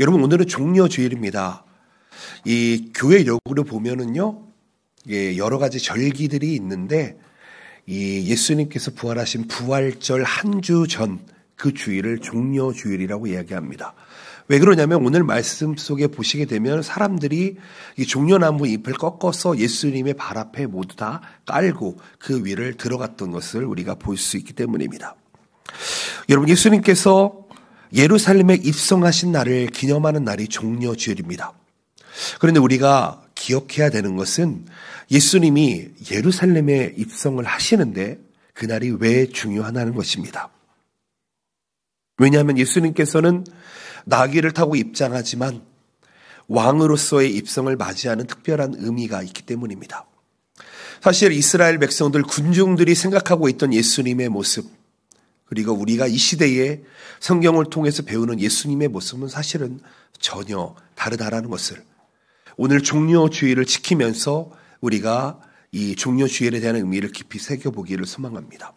여러분, 오늘은 종려주일입니다. 이 교회력으로 보면은요, 여러 가지 절기들이 있는데, 이 예수님께서 부활하신 부활절 한 주 전 그 주일을 종려주일이라고 이야기합니다. 왜 그러냐면 오늘 말씀 속에 보시게 되면 사람들이 이 종려나무 잎을 꺾어서 예수님의 발 앞에 모두 다 깔고 그 위를 들어갔던 것을 우리가 볼 수 있기 때문입니다. 여러분, 예수님께서 예루살렘에 입성하신 날을 기념하는 날이 종려주일입니다. 그런데 우리가 기억해야 되는 것은 예수님이 예루살렘에 입성을 하시는데 그날이 왜 중요하다는 것입니다. 왜냐하면 예수님께서는 나귀를 타고 입장하지만 왕으로서의 입성을 맞이하는 특별한 의미가 있기 때문입니다. 사실 이스라엘 백성들, 군중들이 생각하고 있던 예수님의 모습, 그리고 우리가 이 시대에 성경을 통해서 배우는 예수님의 모습은 사실은 전혀 다르다라는 것을 오늘 종려주일을 지키면서 우리가 이 종려주일에 대한 의미를 깊이 새겨보기를 소망합니다.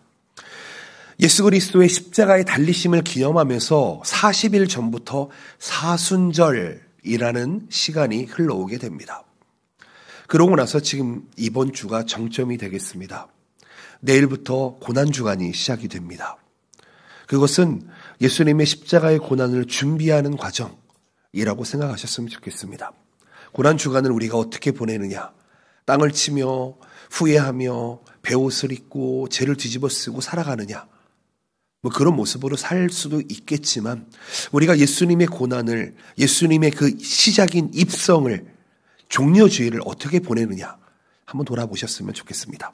예수 그리스도의 십자가의 달리심을 기념하면서 40일 전부터 사순절이라는 시간이 흘러오게 됩니다. 그러고 나서 지금 이번 주가 정점이 되겠습니다. 내일부터 고난주간이 시작이 됩니다. 그것은 예수님의 십자가의 고난을 준비하는 과정이라고 생각하셨으면 좋겠습니다. 고난주간을 우리가 어떻게 보내느냐? 땅을 치며 후회하며 베옷을 입고 죄를 뒤집어 쓰고 살아가느냐? 그런 모습으로 살 수도 있겠지만 우리가 예수님의 고난을, 예수님의 그 시작인 입성을, 종려주일을 어떻게 보내느냐 한번 돌아보셨으면 좋겠습니다.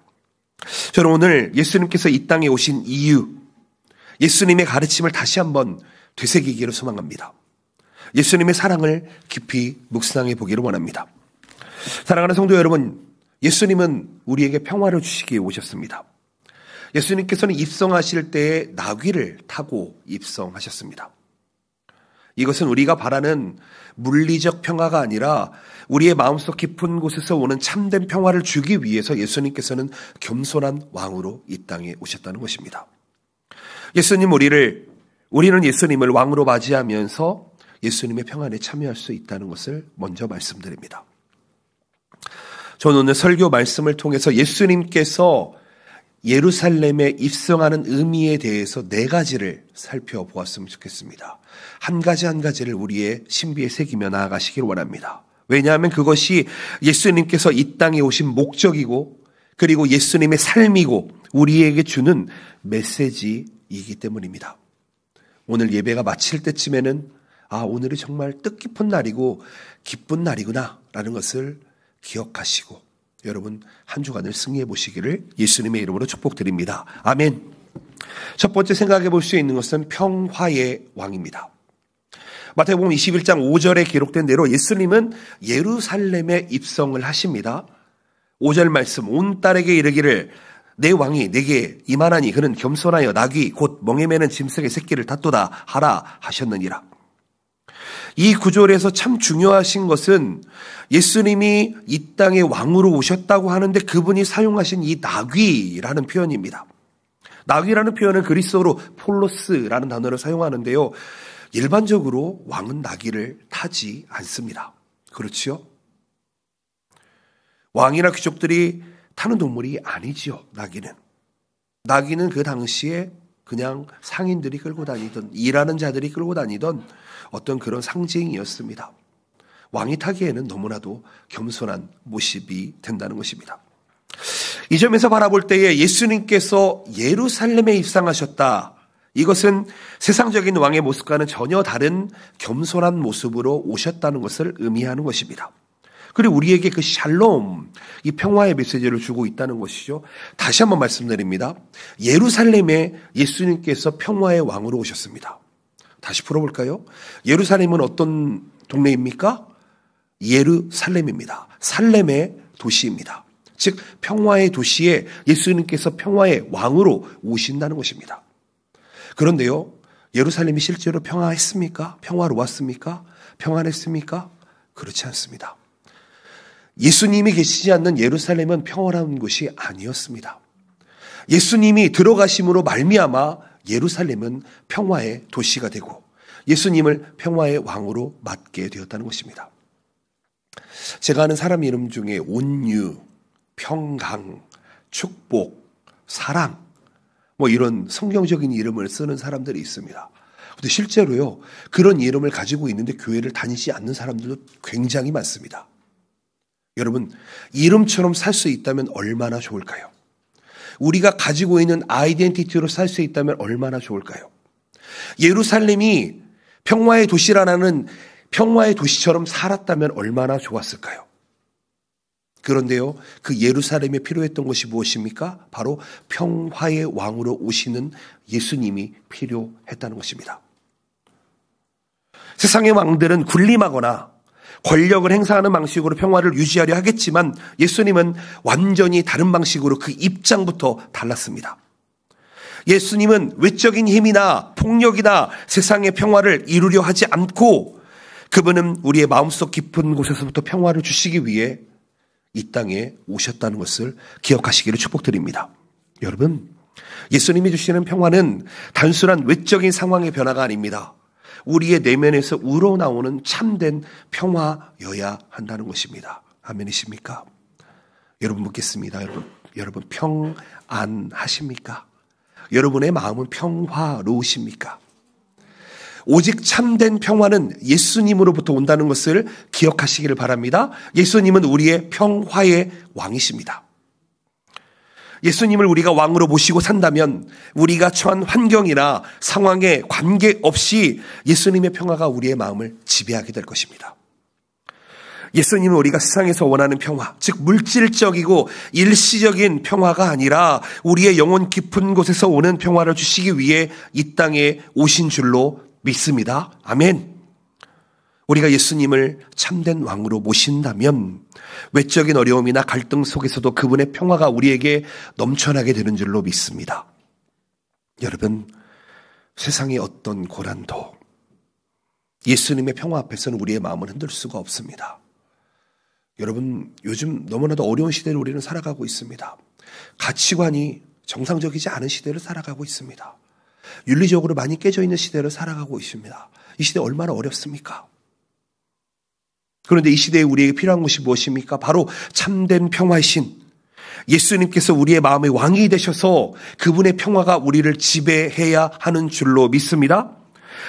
저는 오늘 예수님께서 이 땅에 오신 이유, 예수님의 가르침을 다시 한번 되새기기를 소망합니다. 예수님의 사랑을 깊이 묵상해 보기를 원합니다. 사랑하는 성도 여러분, 예수님은 우리에게 평화를 주시기에 오셨습니다. 예수님께서는 입성하실 때에 나귀를 타고 입성하셨습니다. 이것은 우리가 바라는 물리적 평화가 아니라 우리의 마음속 깊은 곳에서 오는 참된 평화를 주기 위해서 예수님께서는 겸손한 왕으로 이 땅에 오셨다는 것입니다. 우리는 예수님을 왕으로 맞이하면서 예수님의 평안에 참여할 수 있다는 것을 먼저 말씀드립니다. 저는 오늘 설교 말씀을 통해서 예수님께서 예루살렘에 입성하는 의미에 대해서 4가지를 살펴보았으면 좋겠습니다. 한 가지 한 가지를 우리의 신비에 새기며 나아가시길 원합니다. 왜냐하면 그것이 예수님께서 이 땅에 오신 목적이고 그리고 예수님의 삶이고 우리에게 주는 메시지이기 때문입니다. 오늘 예배가 마칠 때쯤에는 오늘이 정말 뜻깊은 날이고 기쁜 날이구나 라는 것을 기억하시고 여러분 한 주간을 승리해 보시기를 예수님의 이름으로 축복드립니다. 아멘. 첫 번째 생각해 볼 수 있는 것은 평화의 왕입니다. 마태복음 21장 5절에 기록된 대로 예수님은 예루살렘에 입성을 하십니다. 5절 말씀, 온 딸에게 이르기를 내 왕이 내게 임하나니 그는 겸손하여 나귀 곧 멍에 매는 짐승의 새끼를 탔도다 하라 하셨느니라. 이 구절에서 참 중요하신 것은 예수님이 이 땅에 왕으로 오셨다고 하는데 그분이 사용하신 이 나귀라는 표현입니다. 나귀라는 표현은 그리스어로 폴로스라는 단어를 사용하는데요. 일반적으로 왕은 나귀를 타지 않습니다. 그렇지요? 왕이나 귀족들이 타는 동물이 아니지요. 나귀는 그 당시에 그냥 상인들이 끌고 다니던, 일하는 자들이 끌고 다니던 어떤 그런 상징이었습니다. 왕이 타기에는 너무나도 겸손한 모습이 된다는 것입니다. 이 점에서 바라볼 때에 예수님께서 예루살렘에 입성하셨다. 이것은 세상적인 왕의 모습과는 전혀 다른 겸손한 모습으로 오셨다는 것을 의미하는 것입니다. 그리고 우리에게 그 샬롬, 이 평화의 메시지를 주고 있다는 것이죠. 다시 한번 말씀드립니다. 예루살렘에 예수님께서 평화의 왕으로 오셨습니다. 다시 풀어볼까요? 예루살렘은 어떤 동네입니까? 예루살렘입니다. 살렘의 도시입니다. 즉 평화의 도시에 예수님께서 평화의 왕으로 오신다는 것입니다. 그런데요, 예루살렘이 실제로 평화했습니까? 평화로웠습니까? 평안했습니까? 그렇지 않습니다. 예수님이 계시지 않는 예루살렘은 평화로운 곳이 아니었습니다. 예수님이 들어가심으로 말미암아 예루살렘은 평화의 도시가 되고 예수님을 평화의 왕으로 맡게 되었다는 것입니다. 제가 아는 사람 이름 중에 온유, 평강, 축복, 사랑 이런 성경적인 이름을 쓰는 사람들이 있습니다. 근데 실제로요, 그런 이름을 가지고 있는데 교회를 다니지 않는 사람들도 굉장히 많습니다. 여러분, 이름처럼 살 수 있다면 얼마나 좋을까요? 우리가 가지고 있는 아이덴티티로 살 수 있다면 얼마나 좋을까요? 예루살렘이 평화의 도시라는 평화의 도시처럼 살았다면 얼마나 좋았을까요? 그런데요, 그 예루살렘에 필요했던 것이 무엇입니까? 바로 평화의 왕으로 오시는 예수님이 필요했다는 것입니다. 세상의 왕들은 군림하거나 권력을 행사하는 방식으로 평화를 유지하려 하겠지만 예수님은 완전히 다른 방식으로 그 입장부터 달랐습니다. 예수님은 외적인 힘이나 폭력이나 세상의 평화를 이루려 하지 않고 그분은 우리의 마음속 깊은 곳에서부터 평화를 주시기 위해 이 땅에 오셨다는 것을 기억하시기를 축복드립니다. 여러분, 예수님이 주시는 평화는 단순한 외적인 상황의 변화가 아닙니다. 우리의 내면에서 우러나오는 참된 평화여야 한다는 것입니다. 아멘이십니까? 여러분 묻겠습니다. 여러분 평안하십니까? 여러분의 마음은 평화로우십니까? 오직 참된 평화는 예수님으로부터 온다는 것을 기억하시기를 바랍니다. 예수님은 우리의 평화의 왕이십니다. 예수님을 우리가 왕으로 모시고 산다면 우리가 처한 환경이나 상황에 관계없이 예수님의 평화가 우리의 마음을 지배하게 될 것입니다. 예수님은 우리가 세상에서 원하는 평화, 즉 물질적이고 일시적인 평화가 아니라 우리의 영혼 깊은 곳에서 오는 평화를 주시기 위해 이 땅에 오신 줄로 믿습니다. 아멘. 우리가 예수님을 참된 왕으로 모신다면 외적인 어려움이나 갈등 속에서도 그분의 평화가 우리에게 넘쳐나게 되는 줄로 믿습니다. 여러분, 세상의 어떤 고난도 예수님의 평화 앞에서는 우리의 마음을 흔들 수가 없습니다. 여러분, 요즘 너무나도 어려운 시대를 우리는 살아가고 있습니다. 가치관이 정상적이지 않은 시대를 살아가고 있습니다. 윤리적으로 많이 깨져 있는 시대를 살아가고 있습니다. 이 시대 얼마나 어렵습니까? 그런데 이 시대에 우리에게 필요한 것이 무엇입니까? 바로 참된 평화이신 예수님께서 우리의 마음의 왕이 되셔서 그분의 평화가 우리를 지배해야 하는 줄로 믿습니다.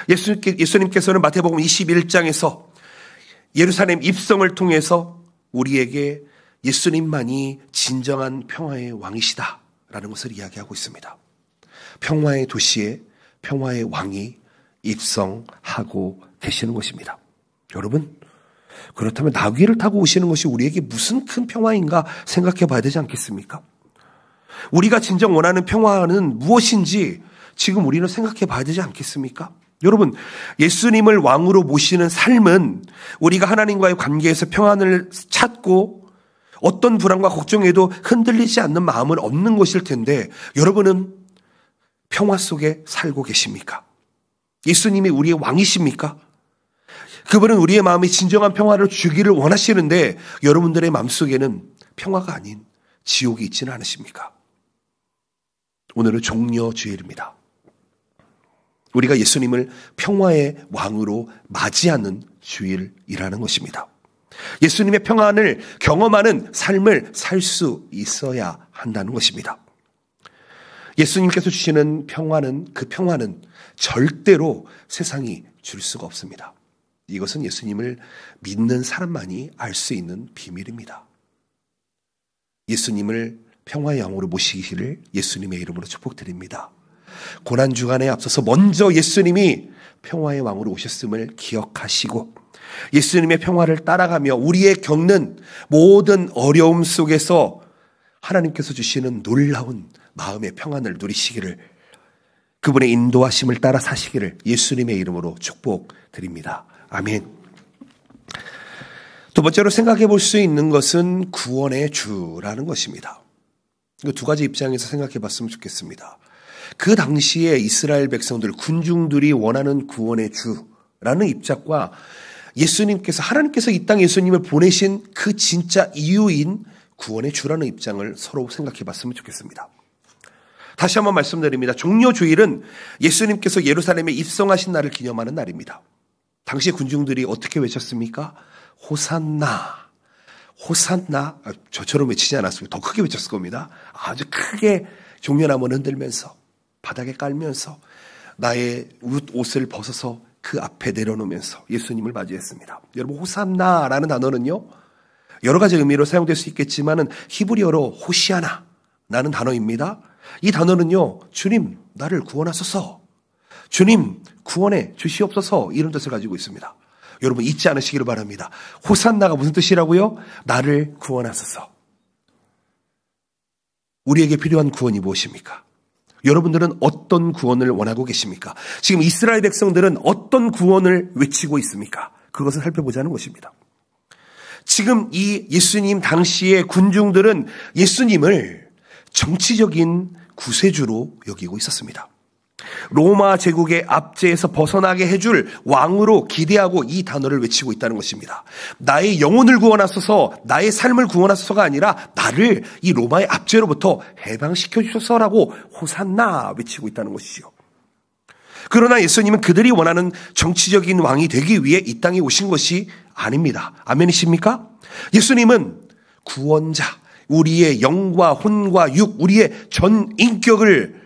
예수님께서는 마태복음 21장에서 예루살렘 입성을 통해서 우리에게 예수님만이 진정한 평화의 왕이시다라는 것을 이야기하고 있습니다. 평화의 도시에 평화의 왕이 입성하고 계시는 것입니다. 여러분, 그렇다면 나귀를 타고 오시는 것이 우리에게 무슨 큰 평화인가 생각해 봐야 되지 않겠습니까? 우리가 진정 원하는 평화는 무엇인지 지금 우리는 생각해 봐야 되지 않겠습니까? 여러분, 예수님을 왕으로 모시는 삶은 우리가 하나님과의 관계에서 평안을 찾고 어떤 불안과 걱정에도 흔들리지 않는 마음을 얻는 것일 텐데 여러분은 평화 속에 살고 계십니까? 예수님이 우리의 왕이십니까? 그분은 우리의 마음에 진정한 평화를 주기를 원하시는데 여러분들의 마음속에는 평화가 아닌 지옥이 있지는 않으십니까? 오늘은 종려주일입니다. 우리가 예수님을 평화의 왕으로 맞이하는 주일이라는 것입니다. 예수님의 평안을 경험하는 삶을 살 수 있어야 한다는 것입니다. 예수님께서 주시는 평화는, 그 평화는 절대로 세상이 줄 수가 없습니다. 이것은 예수님을 믿는 사람만이 알 수 있는 비밀입니다. 예수님을 평화의 왕으로 모시기를 예수님의 이름으로 축복드립니다. 고난주간에 앞서서 먼저 예수님이 평화의 왕으로 오셨음을 기억하시고 예수님의 평화를 따라가며 우리의 겪는 모든 어려움 속에서 하나님께서 주시는 놀라운 마음의 평안을 누리시기를, 그분의 인도하심을 따라 사시기를 예수님의 이름으로 축복드립니다. 아멘. 두 번째로 생각해 볼 수 있는 것은 구원의 주라는 것입니다. 두 가지 입장에서 생각해 봤으면 좋겠습니다. 그 당시에 이스라엘 백성들, 군중들이 원하는 구원의 주라는 입장과 예수님께서, 하나님께서 이 땅에 예수님을 보내신 그 진짜 이유인 구원의 주라는 입장을 서로 생각해 봤으면 좋겠습니다. 다시 한번 말씀드립니다. 종려주일은 예수님께서 예루살렘에 입성하신 날을 기념하는 날입니다. 당시 군중들이 어떻게 외쳤습니까? 호산나, 호산나. 저처럼 외치지 않았습니다. 더 크게 외쳤을 겁니다. 아주 크게 종려나무를 흔들면서 바닥에 깔면서 나의 옷을 벗어서 그 앞에 내려놓으면서 예수님을 맞이했습니다. 여러분, 호산나라는 단어는요, 여러 가지 의미로 사용될 수 있겠지만은 히브리어로 호시아나라는 단어입니다. 이 단어는요, 주님 나를 구원하소서, 주님 구원해 주시옵소서, 이런 뜻을 가지고 있습니다. 여러분, 잊지 않으시기를 바랍니다. 호산나가 무슨 뜻이라고요? 나를 구원하소서. 우리에게 필요한 구원이 무엇입니까? 여러분들은 어떤 구원을 원하고 계십니까? 지금 이스라엘 백성들은 어떤 구원을 외치고 있습니까? 그것을 살펴보자는 것입니다. 지금 이 예수님 당시의 군중들은 예수님을 정치적인 구세주로 여기고 있었습니다. 로마 제국의 압제에서 벗어나게 해줄 왕으로 기대하고 이 단어를 외치고 있다는 것입니다. 나의 영혼을 구원하소서, 나의 삶을 구원하소서가 아니라 나를 이 로마의 압제로부터 해방시켜 주소서라고 호산나 외치고 있다는 것이죠. 그러나 예수님은 그들이 원하는 정치적인 왕이 되기 위해 이 땅에 오신 것이 아닙니다. 아멘이십니까? 예수님은 구원자, 우리의 영과 혼과 육, 우리의 전 인격을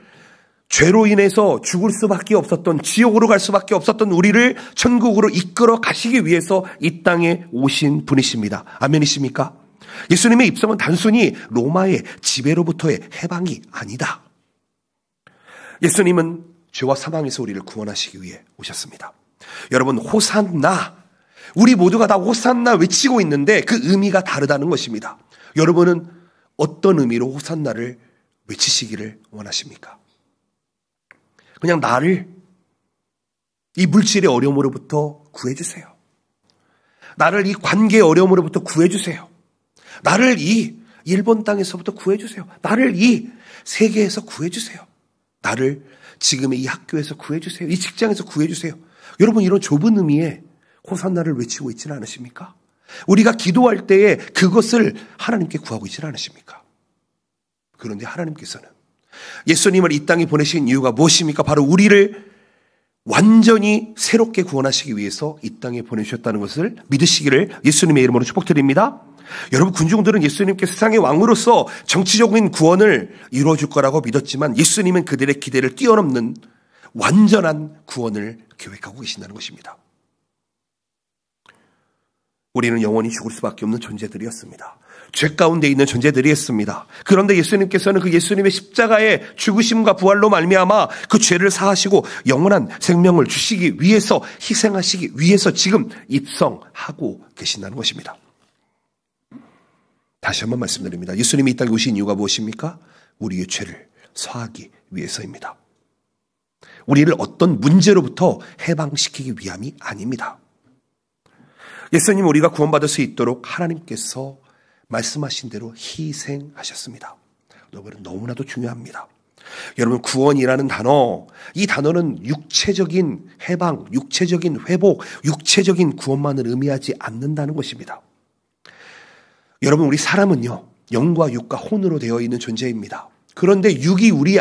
죄로 인해서 죽을 수밖에 없었던, 지옥으로 갈 수밖에 없었던 우리를 천국으로 이끌어 가시기 위해서 이 땅에 오신 분이십니다. 아멘이십니까? 예수님의 입성은 단순히 로마의 지배로부터의 해방이 아니다. 예수님은 죄와 사망에서 우리를 구원하시기 위해 오셨습니다. 여러분, 호산나, 우리 모두가 다 호산나 외치고 있는데 그 의미가 다르다는 것입니다. 여러분은 어떤 의미로 호산나를 외치시기를 원하십니까? 그냥 나를 이 물질의 어려움으로부터 구해주세요. 나를 이 관계의 어려움으로부터 구해주세요. 나를 이 일본 땅에서부터 구해주세요. 나를 이 세계에서 구해주세요. 나를 지금의 이 학교에서 구해주세요. 이 직장에서 구해주세요. 여러분, 이런 좁은 의미의 호산나를 외치고 있지는 않으십니까? 우리가 기도할 때에 그것을 하나님께 구하고 있지는 않으십니까? 그런데 하나님께서는 예수님을 이 땅에 보내신 이유가 무엇입니까? 바로 우리를 완전히 새롭게 구원하시기 위해서 이 땅에 보내주셨다는 것을 믿으시기를 예수님의 이름으로 축복드립니다. 여러분, 군중들은 예수님께 세상의 왕으로서 정치적인 구원을 이루어줄 거라고 믿었지만 예수님은 그들의 기대를 뛰어넘는 완전한 구원을 계획하고 계신다는 것입니다. 우리는 영원히 죽을 수밖에 없는 존재들이었습니다. 죄 가운데 있는 존재들이었습니다. 그런데 예수님께서는 그 예수님의 십자가의 죽으심과 부활로 말미암아 그 죄를 사하시고 영원한 생명을 주시기 위해서, 희생하시기 위해서 지금 입성하고 계신다는 것입니다. 다시 한번 말씀드립니다. 예수님이 이 땅에 오신 이유가 무엇입니까? 우리의 죄를 사하기 위해서입니다. 우리를 어떤 문제로부터 해방시키기 위함이 아닙니다. 예수님, 우리가 구원받을 수 있도록 하나님께서 말씀하신 대로 희생하셨습니다. 여러분, 너무나도 중요합니다. 여러분, 구원이라는 단어, 이 단어는 육체적인 해방, 육체적인 회복, 육체적인 구원만을 의미하지 않는다는 것입니다. 여러분, 우리 사람은요, 영과 육과 혼으로 되어 있는 존재입니다. 그런데 육이 우리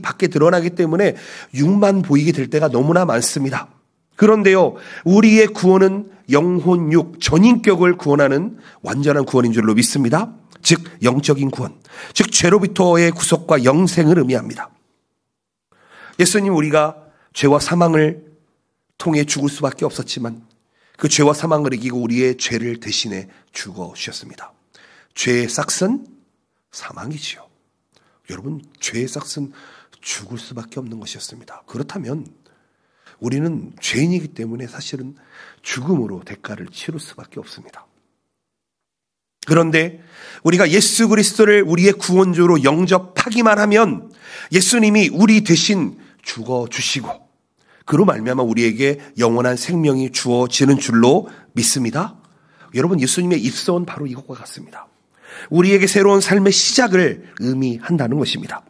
밖에 드러나기 때문에 육만 보이게 될 때가 너무나 많습니다. 그런데요, 우리의 구원은 영혼, 육, 전인격을 구원하는 완전한 구원인 줄로 믿습니다. 즉, 영적인 구원, 즉 죄로부터의 구속과 영생을 의미합니다. 예수님, 우리가 죄와 사망을 통해 죽을 수밖에 없었지만 그 죄와 사망을 이기고 우리의 죄를 대신해 죽어주셨습니다. 죄의 싹은 사망이지요. 여러분, 죄의 싹은 죽을 수밖에 없는 것이었습니다. 그렇다면 우리는 죄인이기 때문에 사실은 죽음으로 대가를 치를 수밖에 없습니다. 그런데 우리가 예수 그리스도를 우리의 구원주로 영접하기만 하면 예수님이 우리 대신 죽어주시고 그로 말미암아 우리에게 영원한 생명이 주어지는 줄로 믿습니다. 여러분, 예수님의 입성은 바로 이것과 같습니다. 우리에게 새로운 삶의 시작을 의미한다는 것입니다.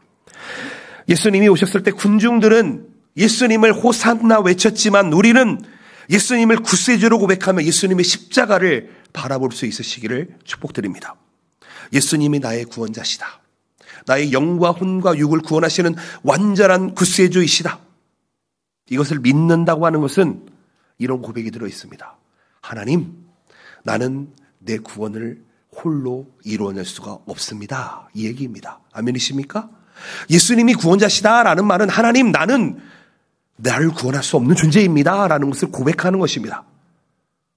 예수님이 오셨을 때 군중들은 예수님을 호산나 외쳤지만 우리는 예수님을 구세주로 고백하며 예수님의 십자가를 바라볼 수 있으시기를 축복드립니다. 예수님이 나의 구원자시다. 나의 영과 혼과 육을 구원하시는 완전한 구세주이시다. 이것을 믿는다고 하는 것은 이런 고백이 들어 있습니다. 하나님, 나는 내 구원을 홀로 이루어낼 수가 없습니다. 이 얘기입니다. 아멘이십니까? 예수님이 구원자시다라는 말은 하나님, 나는 나를 구원할 수 없는 존재입니다 라는 것을 고백하는 것입니다.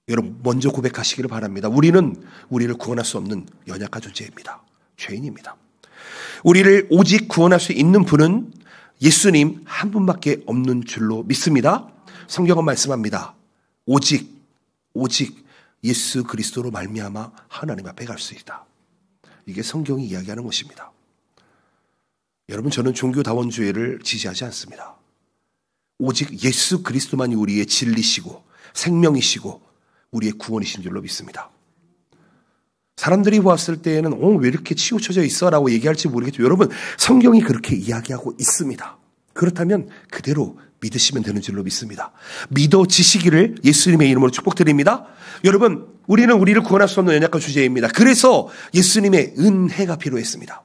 여러분, 먼저 고백하시기를 바랍니다. 우리는 우리를 구원할 수 없는 연약한 존재입니다. 죄인입니다. 우리를 오직 구원할 수 있는 분은 예수님 한 분밖에 없는 줄로 믿습니다. 성경은 말씀합니다. 오직 예수 그리스도로 말미암아 하나님 앞에 갈 수 있다. 이게 성경이 이야기하는 것입니다. 여러분, 저는 종교다원주의를 지지하지 않습니다. 오직 예수 그리스도만이 우리의 진리시고 생명이시고 우리의 구원이신 줄로 믿습니다. 사람들이 보았을 때에는 왜 이렇게 치우쳐져 있어? 라고 얘기할지 모르겠지만 여러분, 성경이 그렇게 이야기하고 있습니다. 그렇다면 그대로 믿으시면 되는 줄로 믿습니다. 믿어지시기를 예수님의 이름으로 축복드립니다. 여러분, 우리는 우리를 구원할 수 없는 연약한 주제입니다. 그래서 예수님의 은혜가 필요했습니다.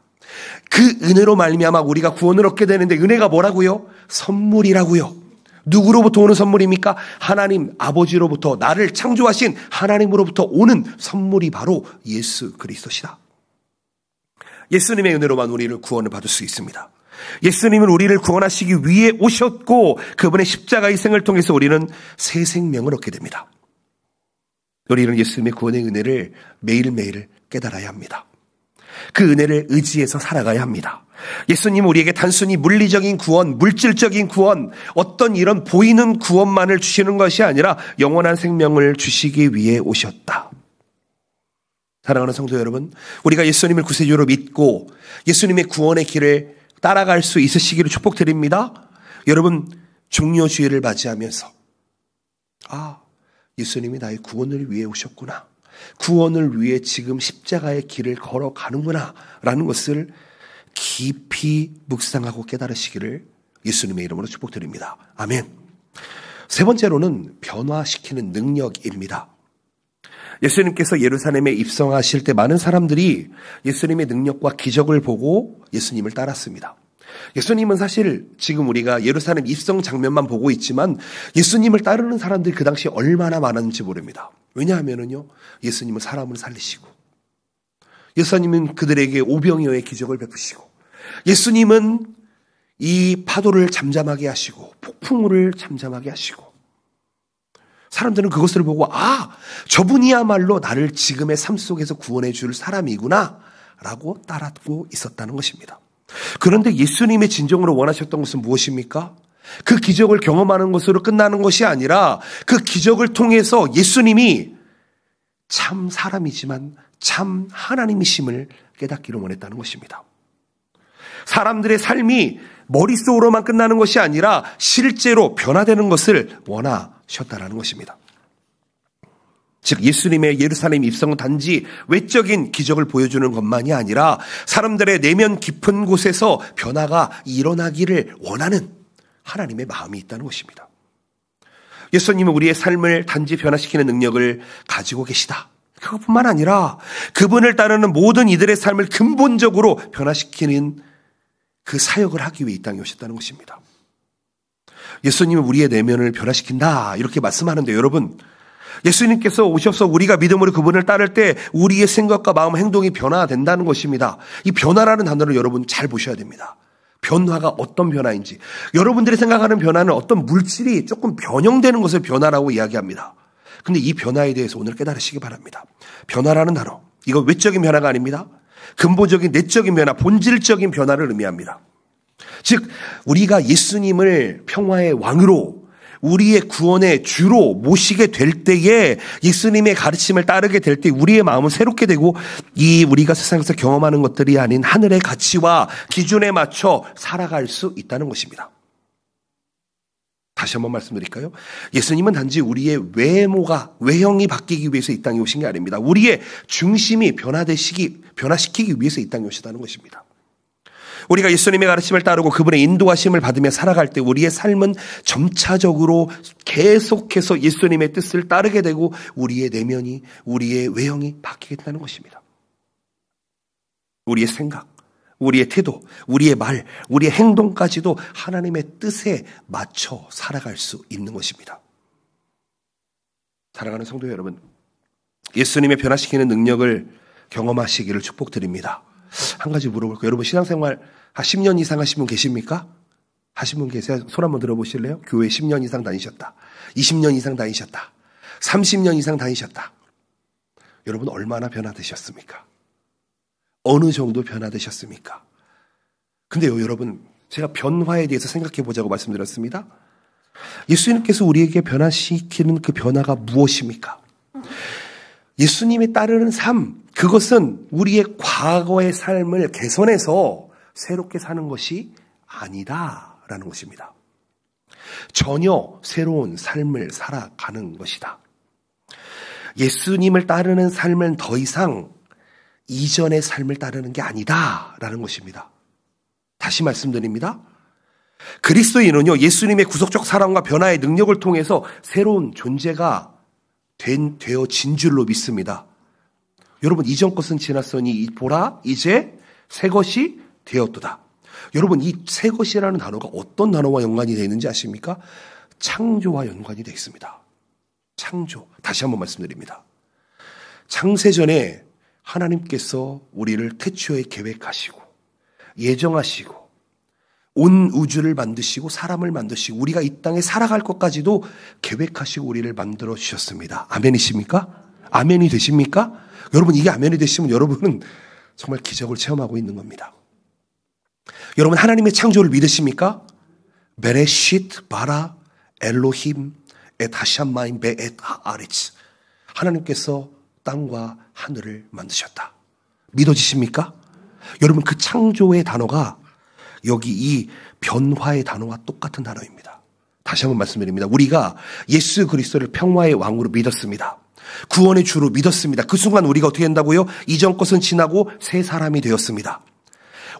그 은혜로 말미암아 우리가 구원을 얻게 되는데, 은혜가 뭐라고요? 선물이라고요. 누구로부터 오는 선물입니까? 하나님 아버지로부터, 나를 창조하신 하나님으로부터 오는 선물이 바로 예수 그리스도시다. 예수님의 은혜로만 우리를 구원을 받을 수 있습니다. 예수님은 우리를 구원하시기 위해 오셨고 그분의 십자가의 생을 통해서 우리는 새 생명을 얻게 됩니다. 우리는 예수님의 구원의 은혜를 매일매일 깨달아야 합니다. 그 은혜를 의지해서 살아가야 합니다. 예수님은 우리에게 단순히 물리적인 구원, 물질적인 구원, 어떤 이런 보이는 구원만을 주시는 것이 아니라 영원한 생명을 주시기 위해 오셨다. 사랑하는 성도 여러분, 우리가 예수님을 구세주로 믿고 예수님의 구원의 길을 따라갈 수 있으시기를 축복드립니다. 여러분, 종려주일을 맞이하면서 예수님이 나의 구원을 위해 오셨구나, 구원을 위해 지금 십자가의 길을 걸어가는구나 라는 것을 깊이 묵상하고 깨달으시기를 예수님의 이름으로 축복드립니다. 아멘. 세 번째로는 변화시키는 능력입니다. 예수님께서 예루살렘에 입성하실 때 많은 사람들이 예수님의 능력과 기적을 보고 예수님을 따랐습니다. 예수님은 사실 지금 우리가 예루살렘 입성 장면만 보고 있지만 예수님을 따르는 사람들이 그 당시 얼마나 많았는지 모릅니다. 왜냐하면요, 예수님은 사람을 살리시고, 예수님은 그들에게 오병이어의 기적을 베푸시고, 예수님은 이 파도를 잠잠하게 하시고 폭풍우를 잠잠하게 하시고, 사람들은 그것을 보고 저분이야말로 나를 지금의 삶 속에서 구원해 줄 사람이구나 라고 따랐고 있었다는 것입니다. 그런데 예수님의 진정으로 원하셨던 것은 무엇입니까? 그 기적을 경험하는 것으로 끝나는 것이 아니라 그 기적을 통해서 예수님이 참 사람이지만 참 하나님이심을 깨닫기를 원했다는 것입니다. 사람들의 삶이 머릿속으로만 끝나는 것이 아니라 실제로 변화되는 것을 원하셨다는 것입니다. 즉, 예수님의 예루살렘 입성은 단지 외적인 기적을 보여주는 것만이 아니라 사람들의 내면 깊은 곳에서 변화가 일어나기를 원하는 하나님의 마음이 있다는 것입니다. 예수님은 우리의 삶을 단지 변화시키는 능력을 가지고 계시다. 그것뿐만 아니라 그분을 따르는 모든 이들의 삶을 근본적으로 변화시키는 그 사역을 하기 위해 이 땅에 오셨다는 것입니다. 예수님은 우리의 내면을 변화시킨다 이렇게 말씀하는데, 여러분, 예수님께서 오셔서 우리가 믿음으로 그분을 따를 때 우리의 생각과 마음, 행동이 변화된다는 것입니다. 이 변화라는 단어를 여러분 잘 보셔야 됩니다. 변화가 어떤 변화인지. 여러분들이 생각하는 변화는 어떤 물질이 조금 변형되는 것을 변화라고 이야기합니다. 근데 이 변화에 대해서 오늘 깨달으시기 바랍니다. 변화라는 단어, 이거 외적인 변화가 아닙니다. 근본적인 내적인 변화, 본질적인 변화를 의미합니다. 즉, 우리가 예수님을 평화의 왕으로, 우리의 구원의 주로 모시게 될 때에, 예수님의 가르침을 따르게 될 때 우리의 마음은 새롭게 되고, 이 우리가 세상에서 경험하는 것들이 아닌 하늘의 가치와 기준에 맞춰 살아갈 수 있다는 것입니다. 다시 한번 말씀드릴까요? 예수님은 단지 우리의 외형이 바뀌기 위해서 이 땅에 오신 게 아닙니다. 우리의 중심이 변화시키기 위해서 이 땅에 오시다는 것입니다. 우리가 예수님의 가르침을 따르고 그분의 인도하심을 받으며 살아갈 때 우리의 삶은 점차적으로 계속해서 예수님의 뜻을 따르게 되고 우리의 내면이, 우리의 외형이 바뀌게 된다는 것입니다. 우리의 생각, 우리의 태도, 우리의 말, 우리의 행동까지도 하나님의 뜻에 맞춰 살아갈 수 있는 것입니다. 사랑하는 성도 여러분, 예수님의 변화시키는 능력을 경험하시기를 축복드립니다. 한 가지 물어볼게요. 여러분 신앙생활 10년 이상 하신 분 계십니까? 하신 분 계세요? 손 한번 들어보실래요? 교회 10년 이상 다니셨다. 20년 이상 다니셨다. 30년 이상 다니셨다. 여러분 얼마나 변화되셨습니까? 어느 정도 변화되셨습니까? 근데요, 여러분, 제가 변화에 대해서 생각해 보자고 말씀드렸습니다. 예수님께서 우리에게 변화시키는 그 변화가 무엇입니까? 예수님에 따르는 삶, 그것은 우리의 과거의 삶을 개선해서 새롭게 사는 것이 아니다라는 것입니다. 전혀 새로운 삶을 살아가는 것이다. 예수님을 따르는 삶은 더 이상 이전의 삶을 따르는 게 아니다라는 것입니다. 다시 말씀드립니다. 그리스도인은요, 예수님의 구속적 사랑과 변화의 능력을 통해서 새로운 존재가 되어진 줄로 믿습니다. 여러분, 이전 것은 지났으니 보라, 이제 새 것이 되었도다. 여러분, 이 새 것이라는 단어가 어떤 단어와 연관이 되어 있는지 아십니까? 창조와 연관이 되어 있습니다. 창조. 다시 한번 말씀드립니다. 창세전에 하나님께서 우리를 태초에 계획하시고 예정하시고 온 우주를 만드시고 사람을 만드시고 우리가 이 땅에 살아갈 것까지도 계획하시고 우리를 만들어 주셨습니다. 아멘이십니까? 아멘이 되십니까? 여러분, 이게 아멘이 되시면 여러분은 정말 기적을 체험하고 있는 겁니다. 여러분, 하나님의 창조를 믿으십니까? 베레시트 바라 엘로힘 엣 하샴마임 베엣 하아레츠. 하나님께서 땅과 하늘을 만드셨다. 믿어지십니까? 여러분, 그 창조의 단어가 여기 이 변화의 단어와 똑같은 단어입니다. 다시 한번 말씀드립니다. 우리가 예수 그리스도를 평화의 왕으로 믿었습니다. 구원의 주로 믿었습니다. 그 순간 우리가 어떻게 된다고요? 이전 것은 지나고 새 사람이 되었습니다.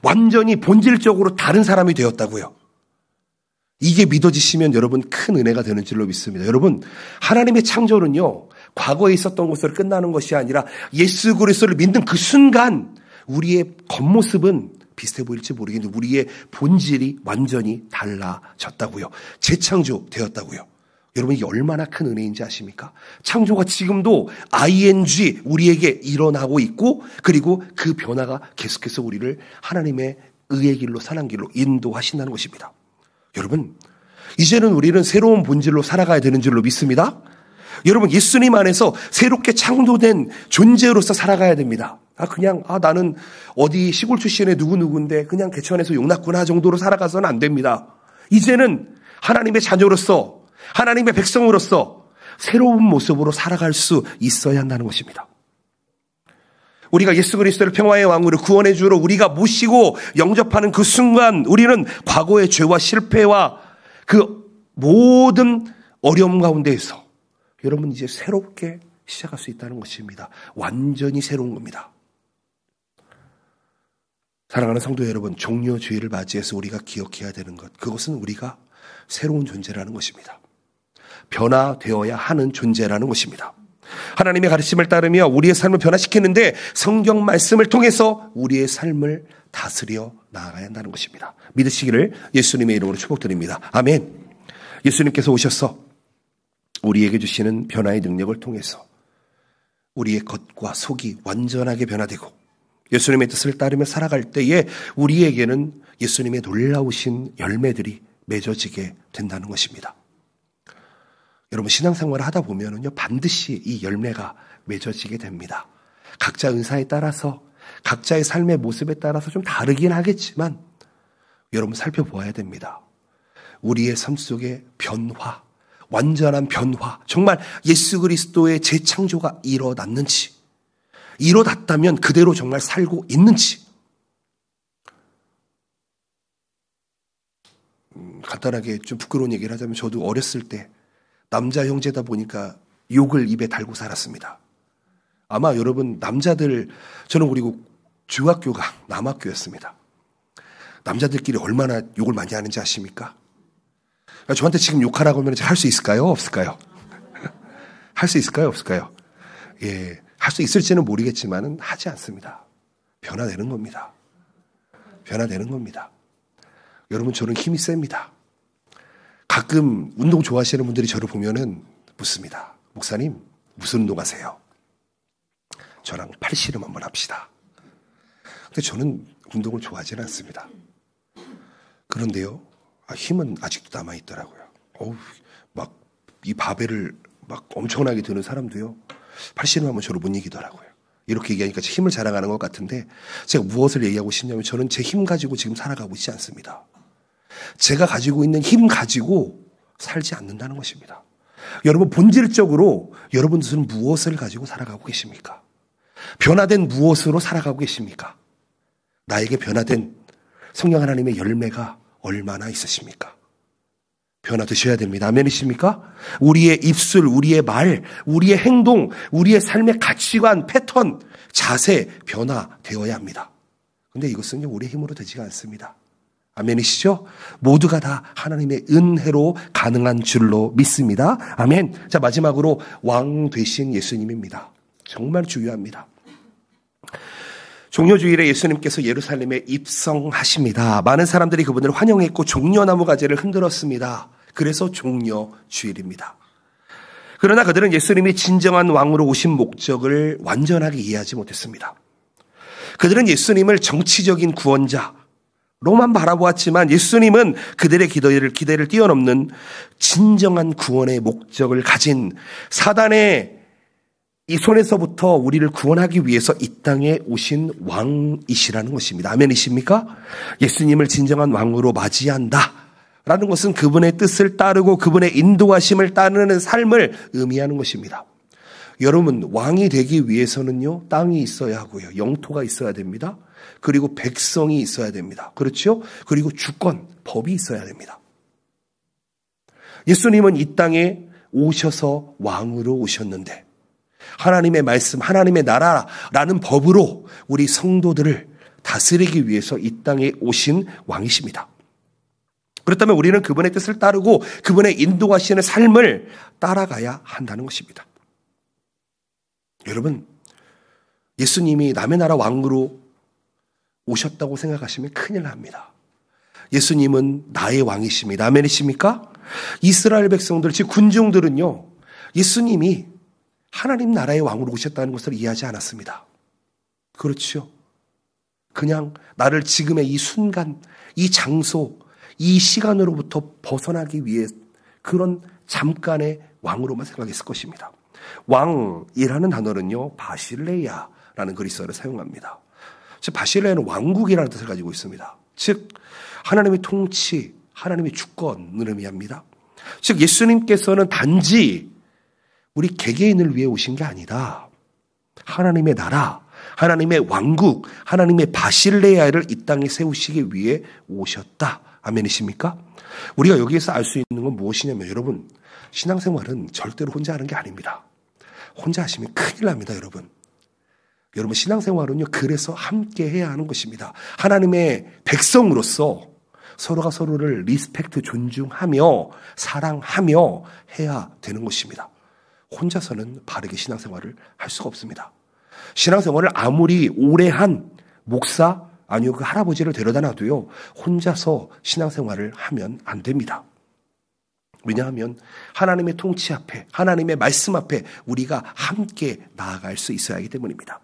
완전히 본질적으로 다른 사람이 되었다고요. 이게 믿어지시면 여러분 큰 은혜가 되는 줄로 믿습니다. 여러분, 하나님의 창조는요, 과거에 있었던 것으로 끝나는 것이 아니라 예수 그리스도를 믿는 그 순간 우리의 겉모습은 비슷해 보일지 모르겠는데 우리의 본질이 완전히 달라졌다고요. 재창조되었다고요. 여러분, 이게 얼마나 큰 은혜인지 아십니까? 창조가 지금도 ing 우리에게 일어나고 있고, 그리고 그 변화가 계속해서 우리를 하나님의 의의 길로 선한 길로 인도하신다는 것입니다. 여러분, 이제는 우리는 새로운 본질로 살아가야 되는 줄로 믿습니다. 여러분, 예수님 안에서 새롭게 창조된 존재로서 살아가야 됩니다. 나는 어디 시골 출신의 누구누구인데 그냥 개천에서 용났구나 정도로 살아가서는 안 됩니다. 이제는 하나님의 자녀로서, 하나님의 백성으로서 새로운 모습으로 살아갈 수 있어야 한다는 것입니다. 우리가 예수 그리스도를 평화의 왕으로 구원의 주로 우리가 모시고 영접하는 그 순간 우리는 과거의 죄와 실패와 그 모든 어려움 가운데에서 여러분 이제 새롭게 시작할 수 있다는 것입니다. 완전히 새로운 겁니다. 사랑하는 성도 여러분, 종려주의를 맞이해서 우리가 기억해야 되는 것, 그것은 우리가 새로운 존재라는 것입니다. 변화되어야 하는 존재라는 것입니다. 하나님의 가르침을 따르며 우리의 삶을 변화시키는데 성경 말씀을 통해서 우리의 삶을 다스려 나아가야 한다는 것입니다. 믿으시기를 예수님의 이름으로 축복드립니다. 아멘. 예수님께서 오셔서 우리에게 주시는 변화의 능력을 통해서 우리의 겉과 속이 완전하게 변화되고 예수님의 뜻을 따르며 살아갈 때에 우리에게는 예수님의 놀라우신 열매들이 맺어지게 된다는 것입니다. 여러분, 신앙생활을 하다 보면은요, 반드시 이 열매가 맺어지게 됩니다. 각자 은사에 따라서, 각자의 삶의 모습에 따라서 좀 다르긴 하겠지만, 여러분 살펴보아야 됩니다. 우리의 삶 속에 변화, 완전한 변화, 정말 예수 그리스도의 재창조가 일어났는지, 일어났다면 그대로 정말 살고 있는지, 간단하게 좀 부끄러운 얘기를 하자면 저도 어렸을 때 남자 형제다 보니까 욕을 입에 달고 살았습니다. 아마 여러분 남자들, 저는 그리고 중학교가 남학교였습니다. 남자들끼리 얼마나 욕을 많이 하는지 아십니까? 저한테 지금 욕하라고 하면 할 수 있을까요? 없을까요? 할 수 있을까요? 없을까요? 예, 할 수 있을지는 모르겠지만 하지 않습니다. 변화되는 겁니다. 변화되는 겁니다. 여러분, 저는 힘이 셉니다. 가끔 운동 좋아하시는 분들이 저를 보면은 묻습니다. 목사님, 무슨 운동 하세요? 저랑 팔씨름 한번 합시다. 근데 저는 운동을 좋아하지는 않습니다. 그런데요, 힘은 아직도 남아있더라고요. 막 이 바벨을 막 엄청나게 드는 사람도요, 팔씨름 하면 저를 못 이기더라고요. 이렇게 얘기하니까 제 힘을 자랑하는 것 같은데, 제가 무엇을 얘기하고 싶냐면, 저는 제 힘 가지고 지금 살아가고 있지 않습니다. 제가 가지고 있는 힘 가지고 살지 않는다는 것입니다. 여러분, 본질적으로 여러분들은 무엇을 가지고 살아가고 계십니까? 변화된 무엇으로 살아가고 계십니까? 나에게 변화된 성령 하나님의 열매가 얼마나 있으십니까? 변화되셔야 됩니다. 아멘이십니까? 우리의 입술, 우리의 말, 우리의 행동, 우리의 삶의 가치관, 패턴, 자세 변화되어야 합니다. 그런데 이것은 우리의 힘으로 되지가 않습니다. 아멘이시죠? 모두가 다 하나님의 은혜로 가능한 줄로 믿습니다. 아멘. 자, 마지막으로 왕 되신 예수님입니다. 정말 중요합니다. 종려주일에 예수님께서 예루살렘에 입성하십니다. 많은 사람들이 그분을 환영했고 종려나무 가지를 흔들었습니다. 그래서 종려주일입니다. 그러나 그들은 예수님이 진정한 왕으로 오신 목적을 완전하게 이해하지 못했습니다. 그들은 예수님을 정치적인 구원자로만 바라보았지만 예수님은 그들의 기대를 뛰어넘는 진정한 구원의 목적을 가진 사단의 이 손에서부터 우리를 구원하기 위해서 이 땅에 오신 왕이시라는 것입니다. 아멘이십니까? 예수님을 진정한 왕으로 맞이한다 라는 것은 그분의 뜻을 따르고 그분의 인도하심을 따르는 삶을 의미하는 것입니다. 여러분, 왕이 되기 위해서는요, 땅이 있어야 하고요, 영토가 있어야 됩니다. 그리고 백성이 있어야 됩니다. 그렇죠? 그리고 주권, 법이 있어야 됩니다. 예수님은 이 땅에 오셔서 왕으로 오셨는데 하나님의 말씀, 하나님의 나라라는 법으로 우리 성도들을 다스리기 위해서 이 땅에 오신 왕이십니다. 그렇다면 우리는 그분의 뜻을 따르고 그분의 인도하시는 삶을 따라가야 한다는 것입니다. 여러분, 예수님이 남의 나라 왕으로 오셨다고 생각하시면 큰일 납니다. 예수님은 나의 왕이십니다. 아멘이십니까? 이스라엘 백성들, 즉 군중들은요, 예수님이 하나님 나라의 왕으로 오셨다는 것을 이해하지 않았습니다. 그렇죠. 그냥 나를 지금의 이 순간, 이 장소, 이 시간으로부터 벗어나기 위해 그런 잠깐의 왕으로만 생각했을 것입니다. 왕이라는 단어는요, 바실레야라는 그리스어를 사용합니다. 즉 바실레야는 왕국이라는 뜻을 가지고 있습니다. 즉 하나님의 통치, 하나님의 주권을 의미합니다. 즉 예수님께서는 단지 우리 개개인을 위해 오신 게 아니다. 하나님의 나라, 하나님의 왕국, 하나님의 바실레야를 이 땅에 세우시기 위해 오셨다. 아멘이십니까? 우리가 여기에서 알 수 있는 건 무엇이냐면, 여러분, 신앙생활은 절대로 혼자 하는 게 아닙니다. 혼자 하시면 큰일 납니다, 여러분. 여러분, 신앙생활은요, 그래서 함께 해야 하는 것입니다. 하나님의 백성으로서 서로가 서로를 리스펙트, 존중하며 사랑하며 해야 되는 것입니다. 혼자서는 바르게 신앙생활을 할 수가 없습니다. 신앙생활을 아무리 오래 한 목사, 아니요 그 할아버지를 데려다 놔도요, 혼자서 신앙생활을 하면 안 됩니다. 왜냐하면 하나님의 통치 앞에, 하나님의 말씀 앞에 우리가 함께 나아갈 수 있어야 하기 때문입니다.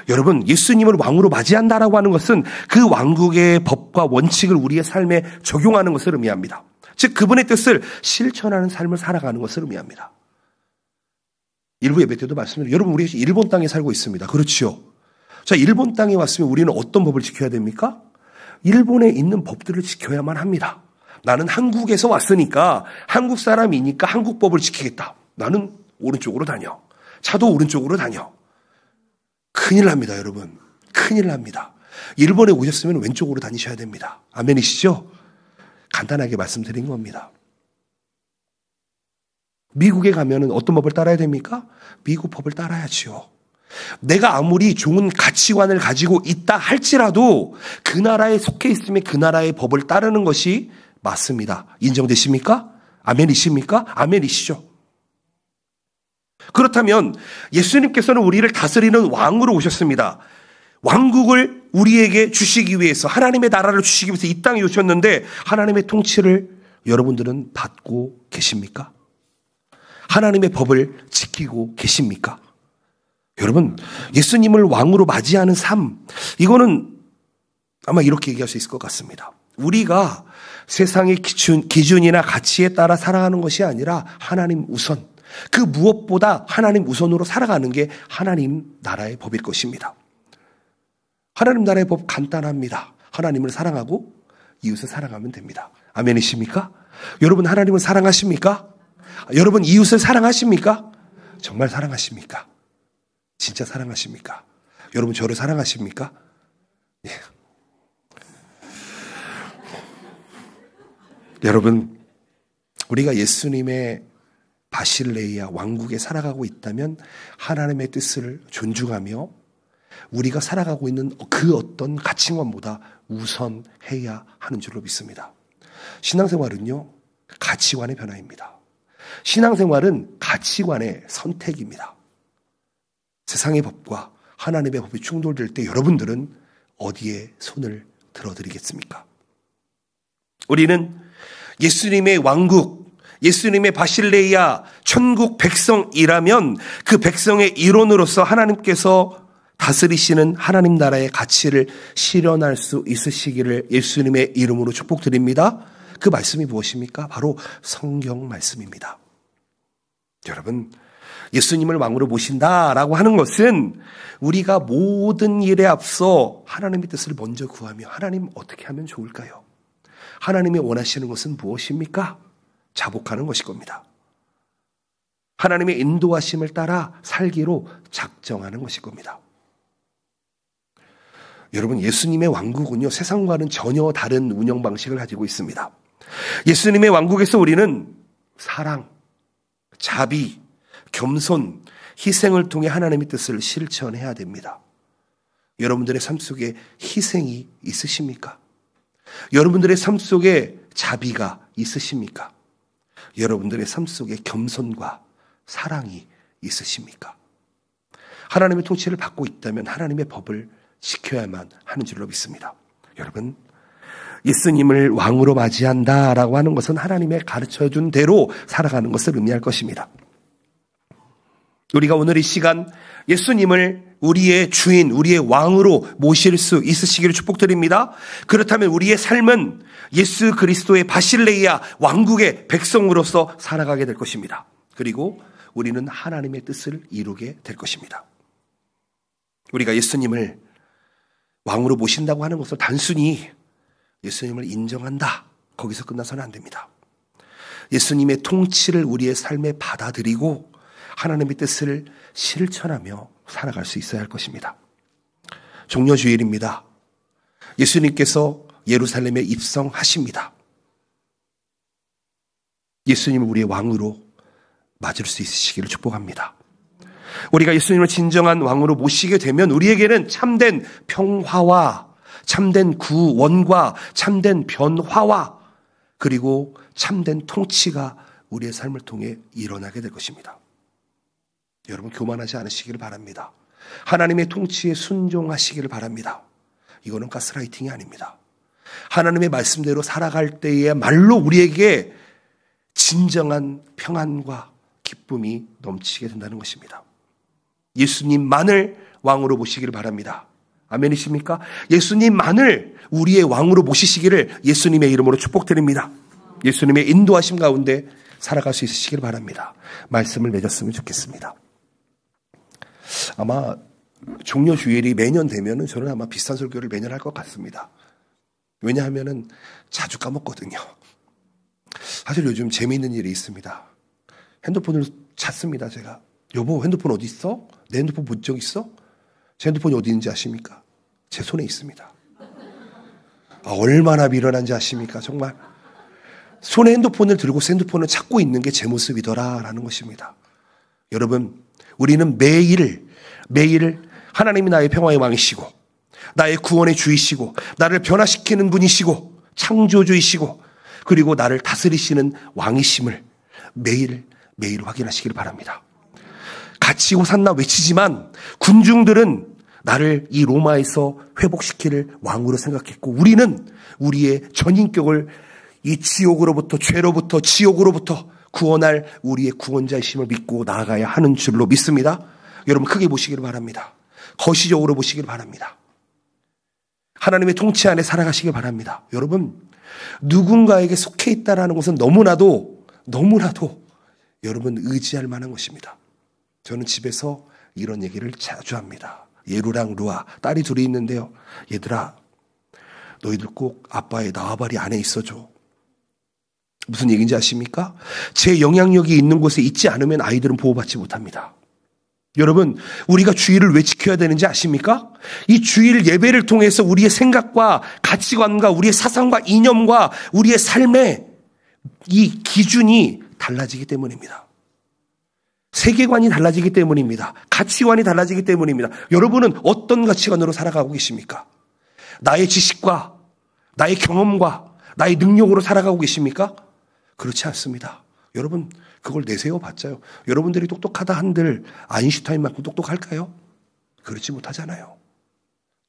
여러분, 예수님을 왕으로 맞이한다라고 하는 것은 그 왕국의 법과 원칙을 우리의 삶에 적용하는 것을 의미합니다. 즉 그분의 뜻을 실천하는 삶을 살아가는 것을 의미합니다. 일부 예배 때도 말씀드렸는데, 여러분, 우리 일본 땅에 살고 있습니다. 그렇죠? 자, 일본 땅에 왔으면 우리는 어떤 법을 지켜야 됩니까? 일본에 있는 법들을 지켜야만 합니다. 나는 한국에서 왔으니까, 한국 사람이니까 한국 법을 지키겠다. 나는 오른쪽으로 다녀. 차도 오른쪽으로 다녀. 큰일 납니다, 여러분. 큰일 납니다. 일본에 오셨으면 왼쪽으로 다니셔야 됩니다. 아멘이시죠? 간단하게 말씀드린 겁니다. 미국에 가면은 어떤 법을 따라야 됩니까? 미국 법을 따라야지요. 내가 아무리 좋은 가치관을 가지고 있다 할지라도 그 나라에 속해 있으면 그 나라의 법을 따르는 것이 맞습니다. 인정되십니까? 아멘이십니까? 아멘이시죠? 그렇다면 예수님께서는 우리를 다스리는 왕으로 오셨습니다. 왕국을 우리에게 주시기 위해서, 하나님의 나라를 주시기 위해서 이 땅에 오셨는데 하나님의 통치를 여러분들은 받고 계십니까? 하나님의 법을 지키고 계십니까? 여러분, 예수님을 왕으로 맞이하는 삶, 이거는 아마 이렇게 얘기할 수 있을 것 같습니다. 우리가 세상의 기준이나 가치에 따라 살아가는 것이 아니라 하나님 우선, 그 무엇보다 하나님 우선으로 살아가는 게 하나님 나라의 법일 것입니다. 하나님 나라의 법 간단합니다. 하나님을 사랑하고 이웃을 사랑하면 됩니다. 아멘이십니까? 여러분, 하나님을 사랑하십니까? 여러분, 이웃을 사랑하십니까? 정말 사랑하십니까? 진짜 사랑하십니까? 여러분, 저를 사랑하십니까? 예. 여러분, 우리가 예수님의 바실레이아 왕국에 살아가고 있다면 하나님의 뜻을 존중하며 우리가 살아가고 있는 그 어떤 가치관보다 우선해야 하는 줄로 믿습니다. 신앙생활은요, 가치관의 변화입니다. 신앙생활은 가치관의 선택입니다. 세상의 법과 하나님의 법이 충돌될 때 여러분들은 어디에 손을 들어드리겠습니까? 우리는 예수님의 왕국, 예수님의 바실레이아 천국 백성이라면 그 백성의 일원으로서 하나님께서 다스리시는 하나님 나라의 가치를 실현할 수 있으시기를 예수님의 이름으로 축복드립니다. 그 말씀이 무엇입니까? 바로 성경 말씀입니다. 여러분, 예수님을 왕으로 모신다라고 하는 것은 우리가 모든 일에 앞서 하나님의 뜻을 먼저 구하며 하나님 어떻게 하면 좋을까요? 하나님이 원하시는 것은 무엇입니까? 자복하는 것일 겁니다. 하나님의 인도하심을 따라 살기로 작정하는 것일 겁니다. 여러분, 예수님의 왕국은요, 세상과는 전혀 다른 운영 방식을 가지고 있습니다. 예수님의 왕국에서 우리는 사랑, 자비, 겸손, 희생을 통해 하나님의 뜻을 실천해야 됩니다. 여러분들의 삶 속에 희생이 있으십니까? 여러분들의 삶 속에 자비가 있으십니까? 여러분들의 삶 속에 겸손과 사랑이 있으십니까? 하나님의 통치를 받고 있다면 하나님의 법을 지켜야만 하는 줄로 믿습니다. 여러분, 예수님을 왕으로 맞이한다라고 하는 것은 하나님의 가르쳐준 대로 살아가는 것을 의미할 것입니다. 우리가 오늘 이 시간 예수님을 우리의 주인, 우리의 왕으로 모실 수 있으시기를 축복드립니다. 그렇다면 우리의 삶은 예수 그리스도의 바실레이아 왕국의 백성으로서 살아가게 될 것입니다. 그리고 우리는 하나님의 뜻을 이루게 될 것입니다. 우리가 예수님을 왕으로 모신다고 하는 것은 단순히 예수님을 인정한다, 거기서 끝나서는 안 됩니다. 예수님의 통치를 우리의 삶에 받아들이고 하나님의 뜻을 실천하며 살아갈 수 있어야 할 것입니다. 종려주일입니다. 예수님께서 예루살렘에 입성하십니다. 예수님을 우리의 왕으로 맞을 수 있으시기를 축복합니다. 우리가 예수님을 진정한 왕으로 모시게 되면 우리에게는 참된 평화와 참된 구원과 참된 변화와 그리고 참된 통치가 우리의 삶을 통해 일어나게 될 것입니다. 여러분, 교만하지 않으시기를 바랍니다. 하나님의 통치에 순종하시기를 바랍니다. 이거는 가스라이팅이 아닙니다. 하나님의 말씀대로 살아갈 때에야말로 우리에게 진정한 평안과 기쁨이 넘치게 된다는 것입니다. 예수님만을 왕으로 모시기를 바랍니다. 아멘이십니까? 예수님만을 우리의 왕으로 모시시기를 예수님의 이름으로 축복드립니다. 예수님의 인도하심 가운데 살아갈 수 있으시기를 바랍니다. 말씀을 맺었으면 좋겠습니다. 아마 종려주일이 매년 되면은 저는 아마 비슷한 설교를 매년 할 것 같습니다. 왜냐하면은 자주 까먹거든요. 사실 요즘 재미있는 일이 있습니다. 핸드폰을 찾습니다, 제가. 여보, 핸드폰 어디 있어? 내 핸드폰 본 적 있어? 제 핸드폰이 어디 있는지 아십니까? 제 손에 있습니다. 얼마나 미련한지 아십니까? 정말. 손에 핸드폰을 들고 핸드폰을 찾고 있는 게 제 모습이더라라는 것입니다. 여러분, 우리는 매일 하나님이 나의 평화의 왕이시고 나의 구원의 주이시고 나를 변화시키는 분이시고 창조주이시고 그리고 나를 다스리시는 왕이심을 매일 확인하시기를 바랍니다. 갇히고 샀나 외치지만 군중들은 나를 이 로마에서 회복시킬 왕으로 생각했고 우리는 우리의 전인격을 이 지옥으로부터 죄로부터 지옥으로부터 구원할 우리의 구원자이심을 믿고 나아가야 하는 줄로 믿습니다. 여러분 크게 보시기를 바랍니다. 거시적으로 보시기를 바랍니다. 하나님의 통치 안에 살아가시길 바랍니다. 여러분 누군가에게 속해 있다는 것은 너무나도 여러분 의지할 만한 것입니다. 저는 집에서 이런 얘기를 자주 합니다. 예루랑 루아 딸이 둘이 있는데요. 얘들아 너희들 꼭 아빠의縄발이 안에 있어줘. 무슨 얘기인지 아십니까? 제 영향력이 있는 곳에 있지 않으면 아이들은 보호받지 못합니다. 여러분 우리가 주일을 왜 지켜야 되는지 아십니까? 이 주일 예배를 통해서 우리의 생각과 가치관과 우리의 사상과 이념과 우리의 삶의 이 기준이 달라지기 때문입니다. 세계관이 달라지기 때문입니다. 가치관이 달라지기 때문입니다. 여러분은 어떤 가치관으로 살아가고 계십니까? 나의 지식과 나의 경험과 나의 능력으로 살아가고 계십니까? 그렇지 않습니다. 여러분 그걸 내세워 봤자요. 여러분들이 똑똑하다 한들 아인슈타인만큼 똑똑할까요? 그렇지 못하잖아요.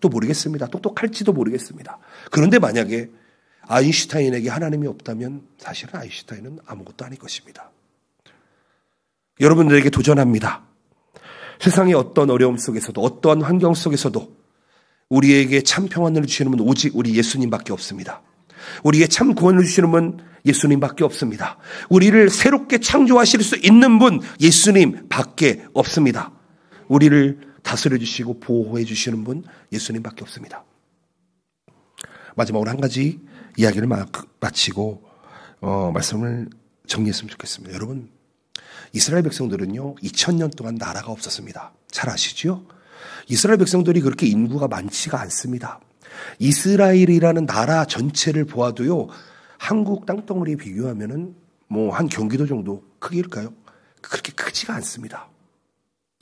또 모르겠습니다. 똑똑할지도 모르겠습니다. 그런데 만약에 아인슈타인에게 하나님이 없다면 사실은 아인슈타인은 아무것도 아닐 것입니다. 여러분들에게 도전합니다. 세상의 어떤 어려움 속에서도 어떠한 환경 속에서도 우리에게 참 평안을 주시는 분 오직 우리 예수님밖에 없습니다. 우리에게 참 구원을 주시는 분 예수님밖에 없습니다. 우리를 새롭게 창조하실 수 있는 분 예수님밖에 없습니다. 우리를 다스려 주시고 보호해 주시는 분 예수님밖에 없습니다. 마지막으로 한 가지 이야기를 마치고 말씀을 정리했으면 좋겠습니다. 여러분 이스라엘 백성들은요 2000년 동안 나라가 없었습니다. 잘 아시죠? 이스라엘 백성들이 그렇게 인구가 많지가 않습니다. 이스라엘이라는 나라 전체를 보아도요 한국 땅덩어리에 비교하면은 뭐 한 경기도 정도 크기일까요? 그렇게 크지가 않습니다.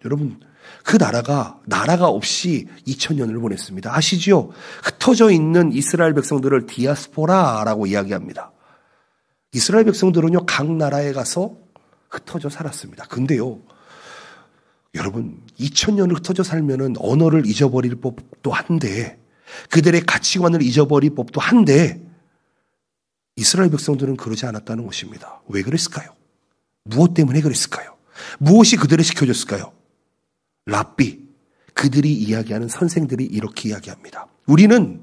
여러분 그 나라가 없이 2000년을 보냈습니다. 아시죠? 흩어져 있는 이스라엘 백성들을 디아스포라라고 이야기합니다. 이스라엘 백성들은요 각 나라에 가서 흩어져 살았습니다. 근데요 여러분 2000년을 흩어져 살면은 언어를 잊어버릴 법도 한데 그들의 가치관을 잊어버릴 법도 한데 이스라엘 백성들은 그러지 않았다는 것입니다. 왜 그랬을까요? 무엇 때문에 그랬을까요? 무엇이 그들을 지켜줬을까요? 랍비, 그들이 이야기하는 선생들이 이렇게 이야기합니다. 우리는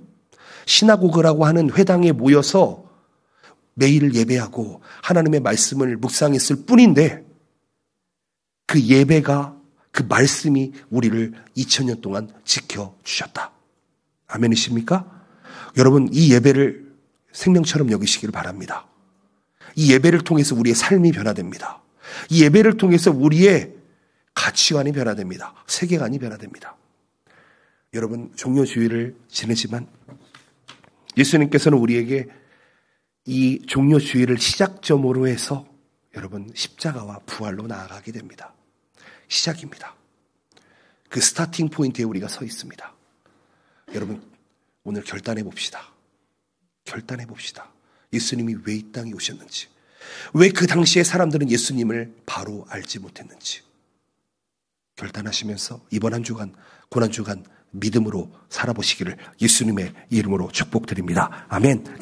시나고그라고 하는 회당에 모여서 매일 예배하고 하나님의 말씀을 묵상했을 뿐인데 그 예배가 그 말씀이 우리를 2000년 동안 지켜주셨다. 아멘이십니까? 여러분 이 예배를 생명처럼 여기시기를 바랍니다. 이 예배를 통해서 우리의 삶이 변화됩니다. 이 예배를 통해서 우리의 가치관이 변화됩니다. 세계관이 변화됩니다. 여러분 종료주일을 지내지만 예수님께서는 우리에게 이 종료주일을 시작점으로 해서 여러분 십자가와 부활로 나아가게 됩니다. 시작입니다. 그 스타팅 포인트에 우리가 서 있습니다. 여러분 오늘 결단해 봅시다. 결단해 봅시다. 예수님이 왜 이 땅에 오셨는지, 왜 그 당시에 사람들은 예수님을 바로 알지 못했는지 결단하시면서 이번 한 주간 고난주간 믿음으로 살아보시기를 예수님의 이름으로 축복드립니다. 아멘.